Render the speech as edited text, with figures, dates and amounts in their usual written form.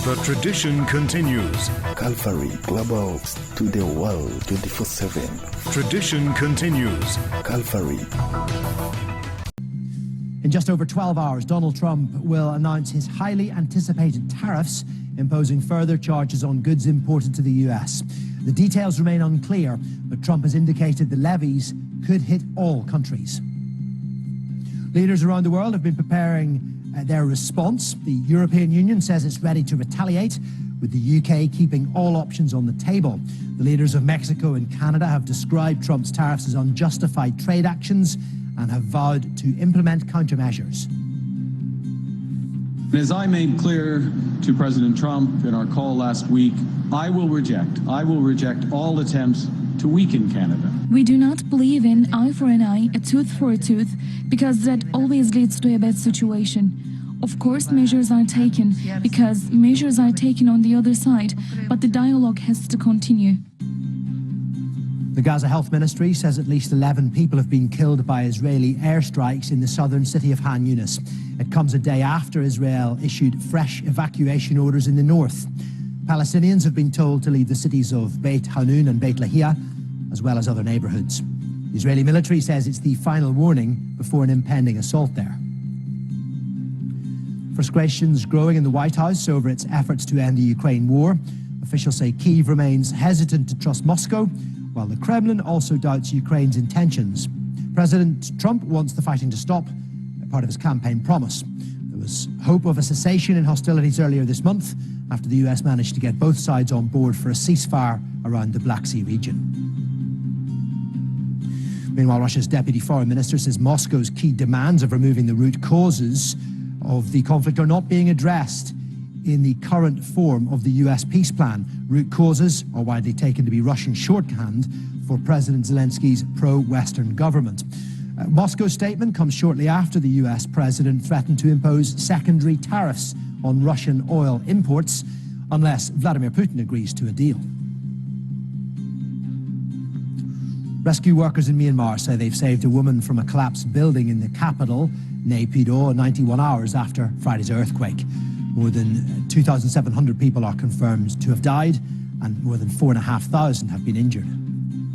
The tradition continues. Calvary Global to the world 24/7. Tradition continues. Calvary. In just over 12 hours, Donald Trump will announce his highly anticipated tariffs, imposing further charges on goods imported to the US. The details remain unclear, but Trump has indicated the levies could hit all countries. Leaders around the world have been preparing their response. The European Union says it's ready to retaliate, with the UK keeping all options on the table. The leaders of Mexico and Canada have described Trump's tariffs as unjustified trade actions and have vowed to implement countermeasures. As I made clear to President Trump in our call last week, I will reject all attempts to weaken Canada. We do not believe in eye for an eye, a tooth for a tooth, because that always leads to a bad situation. Of course, measures are taken, because measures are taken on the other side, but the dialogue has to continue. The Gaza Health Ministry says at least 11 people have been killed by Israeli airstrikes in the southern city of Khan Yunis. It comes a day after Israel issued fresh evacuation orders in the north. Palestinians have been told to leave the cities of Beit Hanun and Beit Lahia, as well as other neighbourhoods. The Israeli military says it's the final warning before an impending assault there. Frustrations growing in the White House over its efforts to end the Ukraine war. Officials say Kyiv remains hesitant to trust Moscow, while the Kremlin also doubts Ukraine's intentions. President Trump wants the fighting to stop, part of his campaign promise. There was hope of a cessation in hostilities earlier this month after the US managed to get both sides on board for a ceasefire around the Black Sea region. Meanwhile, Russia's deputy foreign minister says Moscow's key demands of removing the root causes of the conflict are not being addressed in the current form of the US peace plan. Root causes are widely taken to be Russian shorthand for President Zelensky's pro-Western government. Moscow's statement comes shortly after the US president threatened to impose secondary tariffs on Russian oil imports unless Vladimir Putin agrees to a deal. Rescue workers in Myanmar say they've saved a woman from a collapsed building in the capital, Naypyidaw, 91 hours after Friday's earthquake. More than 2,700 people are confirmed to have died and more than 4,500 have been injured.